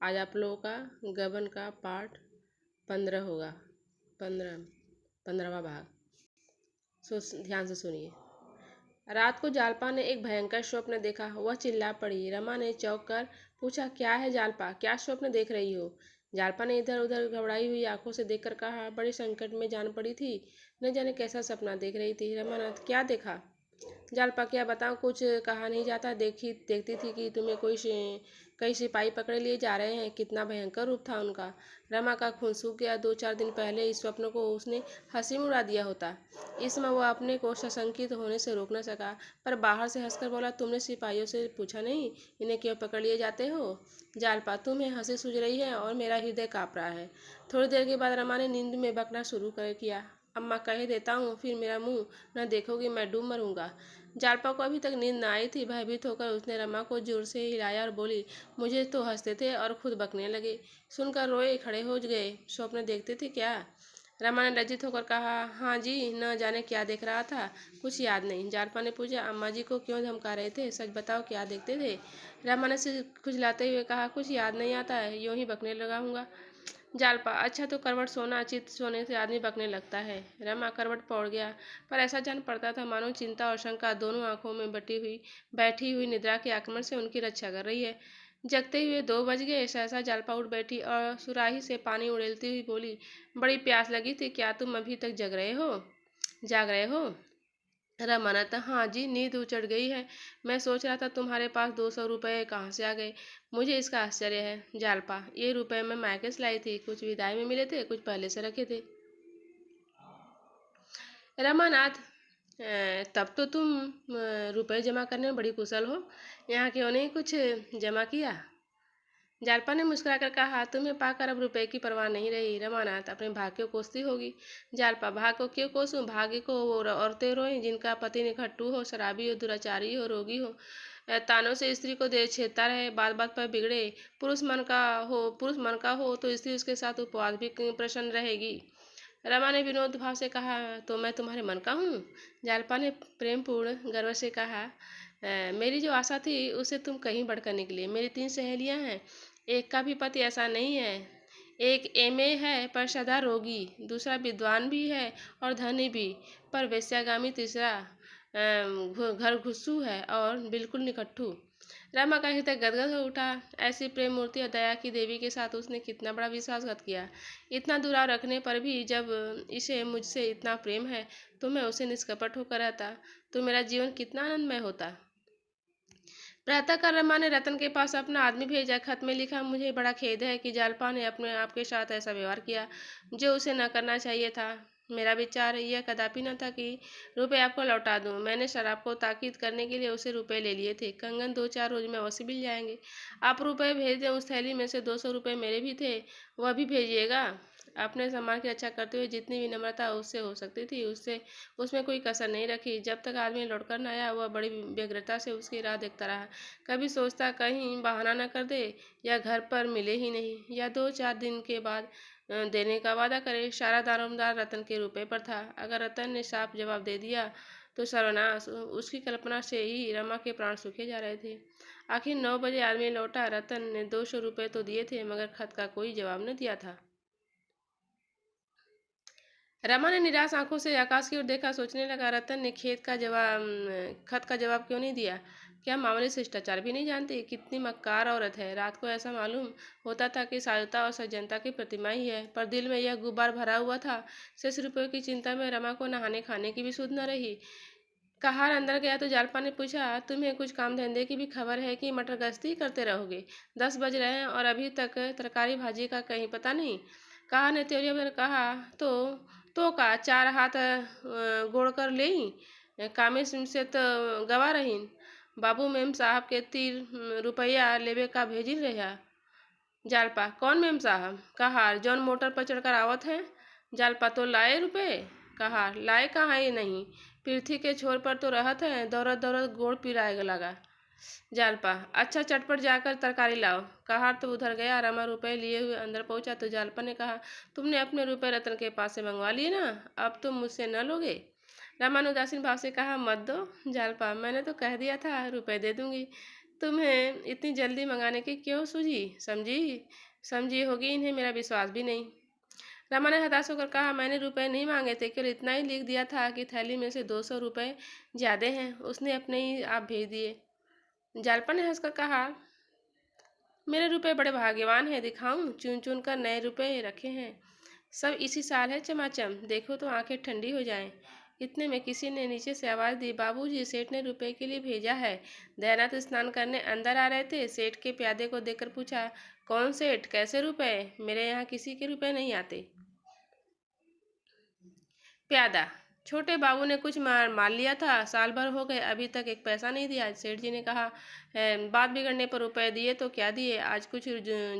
आज आप लोगों का गबन का पार्ट 15 होगा। 15वां भाग। ध्यान से सुनिए। रात को जालपा ने एक भयंकर स्वप्न देखा। वह चिल्ला पड़ी। रमा ने चौंक कर पूछा, क्या है जालपा, क्या स्वप्न देख रही हो? जालपा ने इधर उधर घबराई हुई आंखों से देखकर कहा, बड़े संकट में जान पड़ी थी, न जाने कैसा सपना देख रही थी। रमानाथ, क्या देखा? जालपा, क्या बताऊं, कुछ कहा नहीं जाता। देखती थी कि तुम्हें कई सिपाही पकड़े लिए जा रहे हैं। कितना भयंकर रूप था उनका। रमा का खून सूख गया। 2-4 दिन पहले इस स्वप्न को उसने हंसी में उड़ा दिया होता। इस समय वह अपने को सशंकित होने से रोक न सका, पर बाहर से हंसकर बोला, तुमने सिपाहियों से पूछा नहीं इन्हें क्यों पकड़ लिए जाते हो? जालपा, तुम्हें हंसी सूझ रही है और मेरा हृदय काँप रहा है। थोड़ी देर के बाद रमा ने नींद में बकना शुरू कर किया। अम्मा, कह देता हूँ, फिर मेरा मुंह न देखोगी, मैं डूब मरूंगा। जालपा को अभी तक नींद न आई थी। भयभीत होकर उसने रमा को जोर से हिलाया और बोली, मुझे तो हंसते थे और खुद बकने लगे। सुनकर रोए खड़े हो गए। स्वप्न देखते थे क्या? रमा ने लज्जित होकर कहा, हाँ जी, न जाने क्या देख रहा था, कुछ याद नहीं। जालपा ने पूछा, अम्मा जी को क्यों धमका रहे थे? सच बताओ, क्या देखते थे? रमा ने सिर खुजलाते हुए कहा, कुछ याद नहीं आता है, यूं ही बकने लगा हूँगा। जालपा, अच्छा तो करवट सोना, चित सोने से आदमी बकने लगता है। रमा करवट पौड़ गया, पर ऐसा जान पड़ता था मानो चिंता और शंका दोनों आंखों में बैठी हुई निद्रा के आक्रमण से उनकी रक्षा कर रही है। जगते हुए 2 बज गए। सहसा जालपा उठ बैठी और सुराही से पानी उड़ेलती हुई बोली, बड़ी प्यास लगी थी, क्या तुम अभी तक जाग रहे हो? रमानाथ, हाँ जी, नींद उचट गई है। मैं सोच रहा था तुम्हारे पास 200 रुपये कहाँ से आ गए। मुझे इसका आश्चर्य है। जालपा, ये रुपए मैं मायके से लाई थी, कुछ विदाई में मिले थे, कुछ पहले से रखे थे। रमानाथ, तब तो तुम रुपए जमा करने में बड़ी कुशल हो। यहाँ क्यों नहीं कुछ जमा किया? जालपा ने मुस्कुराकर कहा, तुम्हें पाकर अब रुपए की परवाह नहीं रही। रमानाथ, अपने भाग्य को कोसती होगी। जालपा, भाग्य को क्यों कोसूं? भाग्य को वो औरतें रोएं जिनका पति निखट्टू हो, शराबी हो, दुराचारी हो, रोगी हो, तानों से स्त्री को दे छेड़ता रहे, बात बात पर बिगड़े। पुरुष मन का हो तो स्त्री उसके साथ उपवास भी प्रसन्न रहेगी। रमा ने विनोद भाव से कहा, तो मैं तुम्हारे मन का हूँ? जालपा ने प्रेमपूर्ण गर्व से कहा, मेरी जो आशा थी उससे तुम कहीं बढ़कर निकली। मेरी 3 सहेलियां हैं, एक का भी पति ऐसा नहीं है। एक एमए है पर सदा रोगी, दूसरा विद्वान भी है और धनी भी, पर वेश्यागामी, तीसरा घर घुस्सू है और बिल्कुल निकट्ठू। रमा का हृदय गदगद हो उठा। ऐसी प्रेम मूर्ति और दया की देवी के साथ उसने कितना बड़ा विश्वासघात किया। इतना दुराव रखने पर भी जब इसे मुझसे इतना प्रेम है तो मैं उसे निष्कपट होकर रहता तो मेरा जीवन कितना आनंदमय होता। प्रातःकाल रमा ने रतन के पास अपना आदमी भेजा। खत में लिखा, मुझे बड़ा खेद है कि जालपा ने अपने आपके साथ ऐसा व्यवहार किया जो उसे न करना चाहिए था। मेरा विचार यह कदापि न था कि रुपए आपको लौटा दूं। मैंने शराब को ताकीद करने के लिए उसे रुपए ले लिए थे। कंगन 2-4 रोज में अवश्य मिल जाएंगे। आप रुपए भेज दें। उस थैली में से 200 रुपये मेरे भी थे, वह भी भेजिएगा। अपने सम्मान की रक्षा करते हुए जितनी विनम्रता उससे हो सकती थी उससे उसमें कोई कसर नहीं रखी। जब तक आदमी लौटकर न आया वह बड़ी व्यग्रता से उसकी राह देखता रहा। कभी सोचता कहीं बहाना न कर दे या घर पर मिले ही नहीं, या 2-4 दिन के बाद देने का वादा करे। सारा दारोमदार रतन के रुपए पर था। अगर रतन ने साफ जवाब दे दिया तो सर्वनाश। उसकी कल्पना से ही रमा के प्राण सूखे जा रहे थे। आखिर 9 बजे आदमी लौटा। रतन ने 200 रुपये तो दिए थे मगर खत का कोई जवाब न दिया था। रमा ने निराश आंखों से आकाश की ओर देखा। सोचने लगा, रतन ने खत का जवाब क्यों नहीं दिया? क्या मामूली शिष्टाचार भी नहीं जानती? कितनी मक्कार औरत है। रात को ऐसा मालूम होता था कि साधुता और सज्जनता की प्रतिमा ही है, पर दिल में यह गुब्बार भरा हुआ था। शेष रुपयों की चिंता में रमा को नहाने खाने की भी सुध न रही। कहार अंदर गया तो जालपा ने पूछा, तुम्हें कुछ काम धंधे की भी खबर है कि मटर गश्ती करते रहोगे? 10 बज रहे हैं और अभी तक तरकारी भाजी का कहीं पता नहीं। कहा ने त्योरिया में कहा, तो का 4 हाथ गोड़ कर ले कामे से तो गवा रहीन। बाबू मेम साहब के 3 रुपया लेवे का भेजिल रहा। जालपा, कौन मेम साहब? कहार, जौन मोटर पर चढ़कर आवत हैं। जालपा, तो लाए रुपए? कहार, लाए कहाँ ही नहीं, पृथ्वी के छोर पर तो रहत है, दौड़त दौड़त गोड़ पिराए लगा। जालपा, अच्छा चटपट जाकर तरकारी लाओ। कहार तो उधर गया। रमा रुपए लिए हुए अंदर पहुंचा तो जालपा ने कहा, तुमने अपने रुपए रतन के पास से मंगवा लिए ना, अब तुम मुझसे न लोगे? रमा ने उदासीन भाव से कहा, मत दो। जालपा, मैंने तो कह दिया था रुपए दे दूंगी, तुम्हें इतनी जल्दी मंगाने की क्यों सूझी? समझी समझी होगी, इन्हें मेरा विश्वास भी नहीं। रमा ने हताश होकर कहा, मैंने रुपए नहीं मांगे थे, केवल इतना ही लिख दिया था कि थैली में से 200 रुपये ज्यादा हैं, उसने अपने ही आप भेज दिए। जालपा ने हंसकर कहा, मेरे रुपए बड़े भाग्यवान हैं, दिखाऊं? चुन चुन कर नए रुपए रखे हैं, सब इसी साल है चमाचम, देखो तो आंखें ठंडी हो जाएं। इतने में किसी ने नीचे से आवाज दी, बाबूजी, सेठ ने रुपए के लिए भेजा है। दयानाथ स्नान करने अंदर आ रहे थे, सेठ के प्यादे को देखकर पूछा, कौन सेठ, कैसे रुपए? मेरे यहाँ किसी के रुपए नहीं आते। प्यादा, छोटे बाबू ने कुछ माल लिया था, साल भर हो गए, अभी तक एक पैसा नहीं दिया। सेठ जी ने कहा, बात बिगड़ने पर रुपए दिए तो क्या दिए, आज कुछ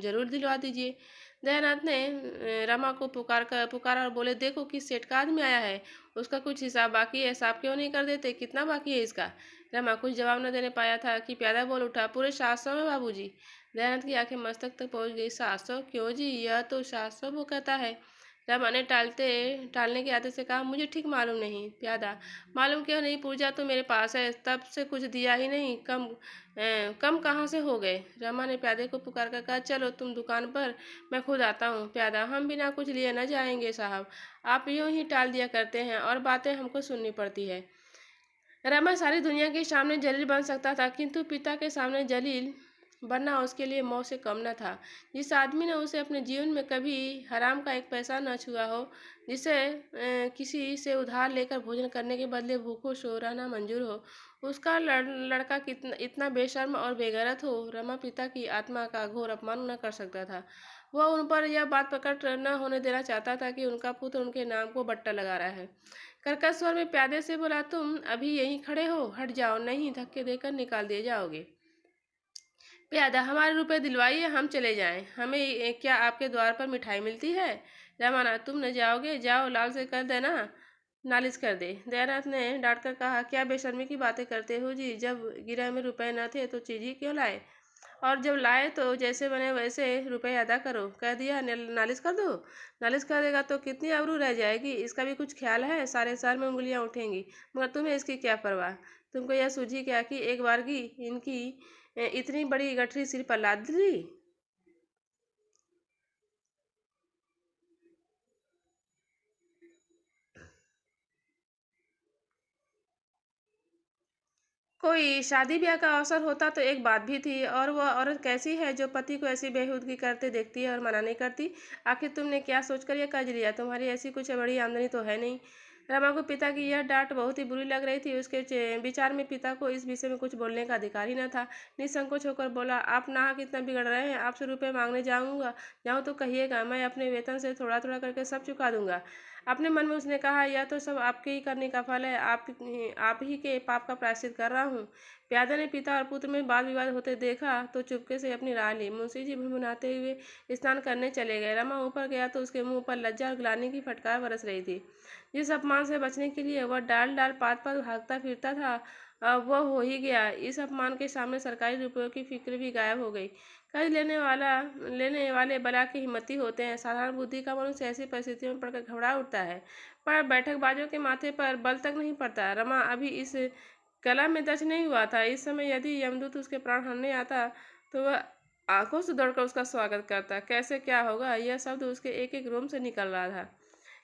जरूर दिलवा दीजिए। दयानाथ ने रमा को पुकारा और बोले, देखो किस सेठ का आदमी आया है, उसका कुछ हिसाब बाकी है, हिसाब क्यों नहीं कर देते, कितना बाकी है इसका? रमा कुछ जवाब न देने पाया था कि प्यादा बोल उठा, पूरे 700 में बाबूजी। दयानंद की आंखें मस्तक तक पहुंच गई। 700? क्यों जी, यह तो 700 वो कहता है। रमा ने टालने की आदत से कहा, मुझे ठीक मालूम नहीं। प्यादा, मालूम क्यों नहीं, पूजा तो मेरे पास है, तब से कुछ दिया ही नहीं, कम कहाँ से हो गए? रमा ने प्यादे को पुकार कर कहा, चलो तुम दुकान पर, मैं खुद आता हूँ। प्यादा, हम बिना कुछ लिए न जाएंगे साहब, आप यूं ही टाल दिया करते हैं और बातें हमको सुननी पड़ती है। रमा सारी दुनिया के सामने जलील बन सकता था, किंतु पिता के सामने जलील बनना उसके लिए मौत से कम न था। जिस आदमी ने उसे अपने जीवन में कभी हराम का एक पैसा न छुआ हो, जिसे किसी से उधार लेकर भोजन करने के बदले भूखों सो रहना मंजूर हो, उसका लड़का कितना इतना बेशर्म और बेगैरत हो, रमा पिता की आत्मा का घोर अपमान न कर सकता था। वह उन पर यह बात प्रकट न होने देना चाहता था कि उनका पुत्र उनके नाम को बट्टा लगा रहा है। कर्कश स्वर में प्यादे से बोला, तुम अभी यहीं खड़े हो, हट जाओ, नहीं धक्के देकर निकाल दिए जाओगे। प्यादा, हमारे रुपए दिलवाइए, हम चले जाएं। हमें क्या आपके द्वार पर मिठाई मिलती है? रमाना, तुम न जाओगे? जाओ, लाल से कर देना, नालिश कर दे। दयानाथ ने डांट कर कहा, क्या बेशर्मी की बातें करते हो जी, जब गिरह में रुपए न थे तो चीज ही क्यों लाए, और जब लाए तो जैसे बने वैसे रुपए अदा करो। कह दिया नालिश कर दो। नालिश कर देगा तो कितनी आबरू रह जाएगी, इसका भी कुछ ख्याल है? सारे साल में उंगलियां उठेंगी, मगर तुम्हें इसकी क्या परवाह? तुमको यह सूझी क्या कि एक बार की इनकी इतनी बड़ी गठरी सिर पर लाद दी? कोई शादी ब्याह का अवसर होता तो एक बात भी थी, और वह औरत कैसी है जो पति को ऐसी बेहूदगी करते देखती है और मना नहीं करती? आखिर तुमने क्या सोचकर यह कर्ज लिया? तुम्हारी ऐसी कुछ बड़ी आमदनी तो है नहीं। रमा को पिता की यह डांट बहुत ही बुरी लग रही थी। उसके विचार में पिता को इस विषय में कुछ बोलने का अधिकार ही न था। निसंकोच होकर बोला, आप नाहक इतना बिगड़ रहे हैं, आपसे रुपए मांगने जाऊँ तो कहिएगा, मैं अपने वेतन से थोड़ा थोड़ा करके सब चुका दूंगा। अपने मन में उसने कहा, यह तो सब आपके ही करने का फल है, आप ही के पाप का प्रायश्चित कर रहा हूँ। प्यादे ने पिता और पुत्र में वाद विवाद होते देखा तो चुपके से अपनी राह ली। मुंशी जी भुनभुनाते हुए स्नान करने चले गए। रमा ऊपर गया तो उसके मुंह पर लज्जा और ग्लानि की फटकार बरस रही थी। जिस अपमान से बचने के लिए वह डाल डाल पात पात भागता फिरता था, अब वह हो ही गया। इस अपमान के सामने सरकारी रुपयों की फिक्र भी गायब हो गई। कर्ज लेने वाले बला के हिम्मती होते हैं। साधारण बुद्धि का मनुष्य ऐसी परिस्थितियों में पड़कर घबरा उठता है, पर बैठकबाजों के माथे पर बल तक नहीं पड़ता। रमा अभी इस कला में दच नहीं हुआ था। इस समय यदि यमदूत उसके प्राण हरने आता तो वह आंखों से दौड़कर उसका स्वागत करता। कैसे क्या होगा, यह शब्द उसके एक एक रोम से निकल रहा था।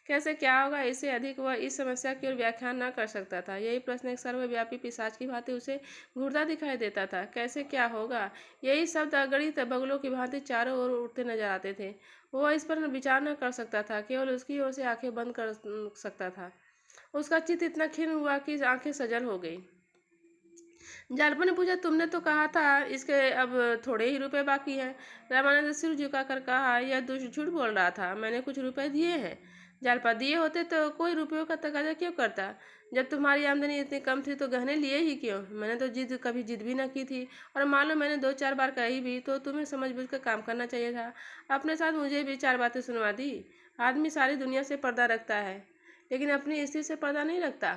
कैसे क्या होगा, इससे अधिक वह इस समस्या की ओर व्याख्यान न कर सकता था। यही प्रश्न एक सर्वव्यापी पिशाच की भांति उसे घूरता दिखाई देता था। कैसे क्या होगा, यही शब्द अगणित बगलों की भांति चारों ओर उठते नजर आते थे। वह इस पर विचार न कर सकता था, केवल उसकी ओर से आंखें बंद कर सकता था। उसका चित्त इतना खिन्न हुआ कि आंखें सजल हो गई। जालपा ने पूछा, तुमने तो कहा था इसके अब थोड़े ही रुपए बाकी हैं। रामानंद सिर झुकाकर कहा, यह दुष्ट झूठ बोल रहा था, मैंने कुछ रुपए दिए हैं। जालपा, दिए होते तो कोई रुपयों का तकाजा क्यों करता? जब तुम्हारी आमदनी इतनी कम थी तो गहने लिए ही क्यों? मैंने तो कभी जिद भी न की थी, और मान लो मैंने 2-4 बार कही भी तो तुम्हें समझ बूझ कर काम करना चाहिए था। अपने साथ मुझे भी 4 बातें सुनवा दी। आदमी सारी दुनिया से पर्दा रखता है, लेकिन अपनी स्त्री से पर्दा नहीं रखता।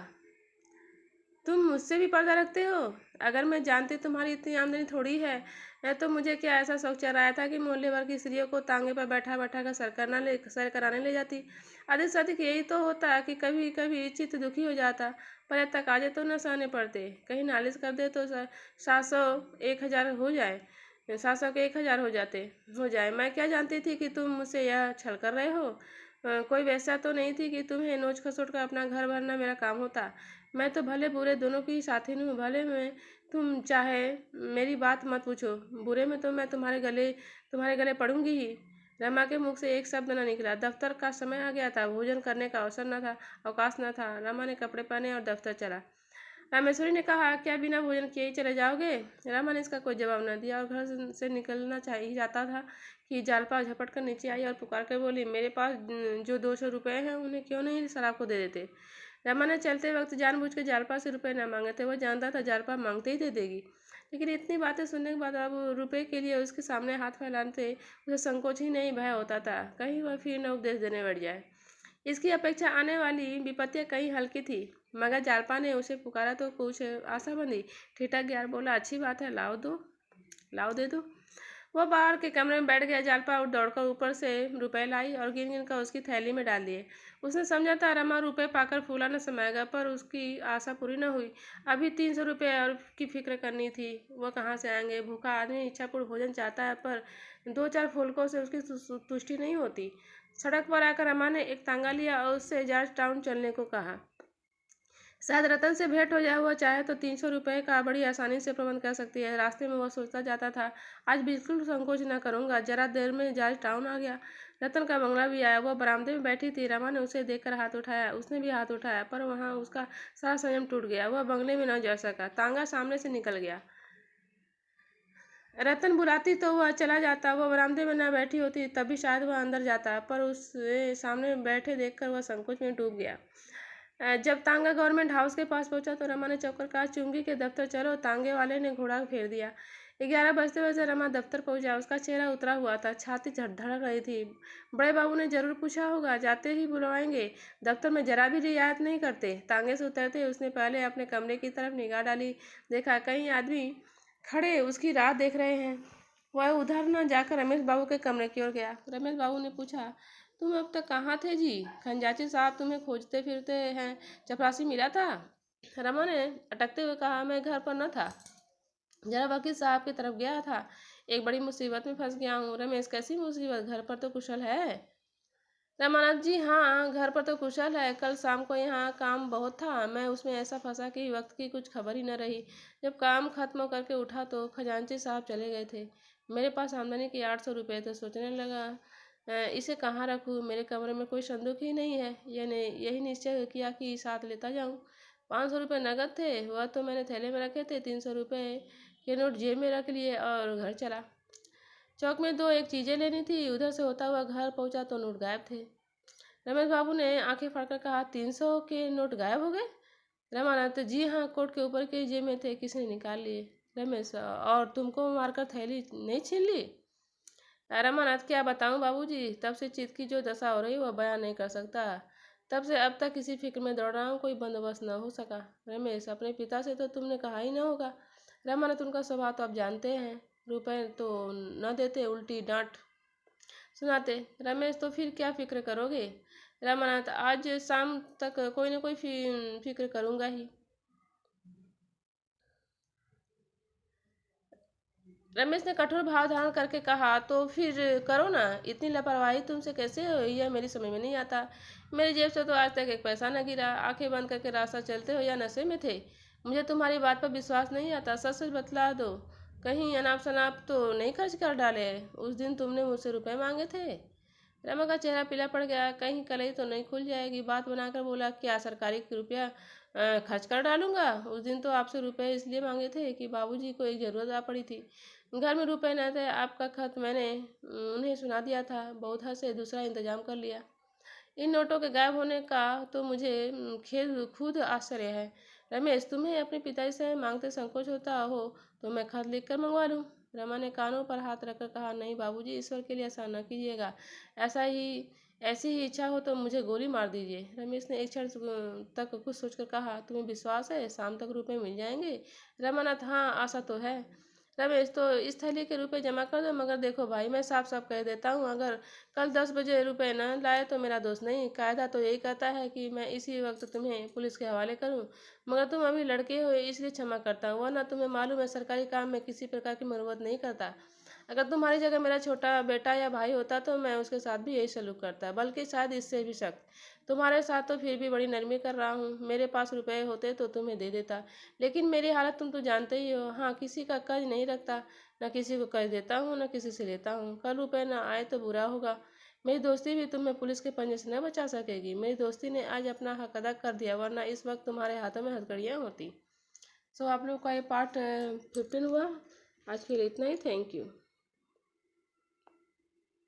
तुम मुझसे भी पर्दा रखते हो। अगर मैं जानती तुम्हारी इतनी आमदनी थोड़ी है तो मुझे क्या ऐसा शौक चढ़ाया था कि मोहल्ले भर की स्त्रियों को तांगे पर बैठा बैठा कर सर कराने ले जाती। अधिक से अधिक यही तो होता कि कभी कभी चित्त दुखी हो जाता, पर तकाजे तो न सहने पड़ते। कहीं नालिश कर दे तो 700 1000 हो जाए, 700 के 1000 हो जाए। मैं क्या जानती थी कि तुम मुझसे यह छल कर रहे हो। कोई वैसा तो नहीं थी कि तुम्हें नोच खसोट कर अपना घर भरना मेरा काम होता। मैं तो भले बुरे दोनों की साथी हूँ। भले में तुम चाहे मेरी बात मत पूछो, बुरे में तो मैं तुम्हारे गले पड़ूंगी ही। रमा के मुख से एक शब्द न निकला। दफ्तर का समय आ गया था। भोजन करने का अवकाश न था। रमा ने कपड़े पहने और दफ्तर चला। रामेश्वरी ने कहा, क्या बिना भोजन किए ही चले जाओगे? रमा ने इसका कोई जवाब न दिया और घर से निकलना चाहिए जाता था कि जालपा झपट कर नीचे आई और पुकार कर बोली, मेरे पास जो 200 रुपये हैं उन्हें क्यों नहीं शराब को दे देते? रमा ने चलते वक्त जानबूझ के जालपा से रुपये न मांगे थे। वह जानता था जालपा मांगते ही दे देगी, लेकिन इतनी बातें सुनने के बाद अब रुपये के लिए उसके सामने हाथ फैलाते उसे संकोच ही नहीं, भय होता था कहीं वह फिर न उपदेश देने बैठ जाए। इसकी अपेक्षा आने वाली विपत्तियां कहीं हल्की थी, मगर जालपा ने उसे पुकारा तो कुछ आशा बंधी। ठिठक गया और बोला, अच्छी बात है, लाओ दे दो। वह बाहर के कमरे में बैठ गया। जालपा उठ दौड़कर ऊपर से रुपए लाई और गिन गिन कर उसकी थैली में डाल दिए। उसने समझा था रमा रुपए पाकर फूला न समाएगा, पर उसकी आशा पूरी न हुई। अभी 300 रुपये और की फिक्र करनी थी। वह कहाँ से आएंगे? भूखा आदमी इच्छापूर्ण भोजन चाहता है, पर 2-4 फुलकों से उसकी तुष्टि नहीं होती। सड़क पर आकर रमा ने एक तांगा लिया और उससे जॉर्ज टाउन चलने को कहा। शायद रतन से भेंट हो जाए। हुआ चाहे तो 300 रुपये का बड़ी आसानी से प्रबंध कर सकती है। रास्ते में वह सोचता जाता था, आज बिल्कुल संकोच न करूंगा। जरा देर में जॉर्ज टाउन आ गया। रतन का बंगला भी आया। वह बरामदे में बैठी थी। रमा ने उसे देखकर हाथ उठाया। उसने भी हाथ उठाया, पर वहां उसका सारा संयम टूट गया। वह बंगले में न जा सका। तांगा सामने से निकल गया। रतन बुलाती तो वह चला जाता। वह बरामदे में न बैठी होती तब भी शायद वह अंदर जाता, पर उसे सामने बैठे देखकर वह संकोच में डूब गया। जब तांगा गवर्नमेंट हाउस के पास पहुंचा तो रमा ने चौंक कहा, चुंगी के दफ्तर चलो। तांगे वाले ने घोड़ा फेर दिया। 11 बजते बजते रमा दफ्तर पहुंचा। उसका चेहरा उतरा हुआ था, छाती धड़क रही थी। बड़े बाबू ने जरूर पूछा होगा, जाते ही बुलवाएंगे। दफ्तर में जरा भी रियायत नहीं करते। तांगे से उतरते उसने पहले अपने कमरे की तरफ निगाह डाली। देखा कई आदमी खड़े उसकी राह देख रहे हैं। वह उधर न जाकर रमेश बाबू के कमरे की ओर गया। रमेश बाबू ने पूछा, तुम अब तक कहाँ थे जी? खंजाची साहब तुम्हें खोजते फिरते हैं। चपरासी मिला था? रमा ने अटकते हुए कहा, मैं घर पर न था, जरा वकील साहब की तरफ गया था। एक बड़ी मुसीबत में फंस गया हूँ। रमेश, कैसी मुसीबत? घर पर तो कुशल है? रमानाथ जी, हाँ घर पर तो कुशल है। कल शाम को यहाँ काम बहुत था। मैं उसमें ऐसा फंसा कि वक्त की कुछ खबर ही न रही। जब काम खत्म करके उठा तो खजांची साहब चले गए थे। मेरे पास आमदनी के 800 रुपये थे। सोचने लगा, इसे कहाँ रखूँ? मेरे कमरे में कोई संदूक ही नहीं है। यही निश्चय किया कि साथ लेता जाऊँ। 500 रुपये नगद थे, वह तो मैंने थैले में रखे थे। 300 रुपये के नोट जेब में रख लिए और घर चला। चौक में 2-1 चीज़ें लेनी थी। उधर से होता हुआ घर पहुंचा तो नोट गायब थे। रमेश बाबू ने आंखें फाड़कर कहा, 300 के नोट गायब हो गए? रमानाथ, जी हाँ, कोट के ऊपर के जेब में थे, किसी ने निकाल लिए। रमेश, और तुमको मारकर थैली नहीं छीन ली? रमानाथ, क्या बताऊं बाबूजी, तब से चित्त की जो दशा हो रही वह बयान नहीं कर सकता। तब से अब तक किसी फिक्र में दौड़ रहा हूँ, कोई बंदोबस्त न हो सका। रमेश, अपने पिता से तो तुमने कहा ही न होगा। रमानाथ, उनका स्वभाव तो आप जानते हैं। रुपए तो न देते, उल्टी डांट सुनाते। रमेश, तो फिर क्या फिक्र करोगे? रमानाथ, आज शाम तक कोई ना कोई फिक्र करूंगा ही। रमेश ने कठोर भाव धारण करके कहा, तो फिर करो ना। इतनी लापरवाही तुमसे कैसे हो, यह मेरी समझ में नहीं आता। मेरी जेब से तो आज तक एक पैसा न गिरा। आंखें बंद करके रास्ता चलते हो या नशे में थे? मुझे तुम्हारी बात पर विश्वास नहीं आता। सच सच बतला दो, कहीं अनाप शनाप तो नहीं खर्च कर डाले? उस दिन तुमने मुझसे रुपए मांगे थे। रमा का चेहरा पीला पड़ गया। कहीं कलई तो नहीं खुल जाएगी। बात बनाकर बोला, क्या सरकारी रुपया खर्च कर डालूंगा? उस दिन तो आपसे रुपए इसलिए मांगे थे कि बाबूजी को एक ज़रूरत आ पड़ी थी। घर में रुपए न थे। आपका खत मैंने उन्हें सुना दिया था। बहुत हंसे, दूसरा इंतजाम कर लिया। इन नोटों के गायब होने का तो मुझे खेद खुद आश्चर्य है। रमेश, तुम्हें अपने पिताजी से मांगते संकोच होता हो तो मैं खत लिख कर मंगवा लूँ। रमा ने कानों पर हाथ रखकर कहा, नहीं बाबूजी, ईश्वर के लिए ऐसा न कीजिएगा। ऐसा ही ऐसी ही इच्छा हो तो मुझे गोली मार दीजिए। रमेश ने एक क्षण तक कुछ सोचकर कहा, तुम्हें विश्वास है शाम तक रुपए मिल जाएंगे? रमानाथ, हाँ, आशा तो है। रमेश, तो इस थैली के रुपए जमा कर दो, मगर देखो भाई, मैं साफ साफ कह देता हूँ, अगर कल 10 बजे रुपए न लाए तो मेरा दोस्त नहीं। कायदा तो यही कहता है कि मैं इसी वक्त तुम्हें पुलिस के हवाले करूँ, मगर तुम अभी लड़के हो इसलिए क्षमा करता हूँ, वरना तुम्हें मालूम है सरकारी काम में किसी प्रकार की मुरवत नहीं करता। अगर तुम्हारी जगह मेरा छोटा बेटा या भाई होता तो मैं उसके साथ भी यही सलूक करता, बल्कि शायद इससे भी सख्त। तुम्हारे साथ तो फिर भी बड़ी नरमी कर रहा हूँ, मेरे पास रुपए होते तो तुम्हें दे देता, लेकिन मेरी हालत तुम तो जानते ही हो। हाँ, किसी का कर्ज नहीं रखता, न किसी को कर्ज देता हूँ न किसी से लेता हूँ। कल रुपए न आए तो बुरा होगा। मेरी दोस्ती भी तुम्हें पुलिस के पंजे से न बचा सकेगी। मेरी दोस्ती ने आज अपना हक अदा कर दिया, वरना इस वक्त तुम्हारे हाथों में हथकड़ियाँ होती। सो आप लोग का ये पार्ट 15 हुआ। आज के लिए इतना ही। Thank you.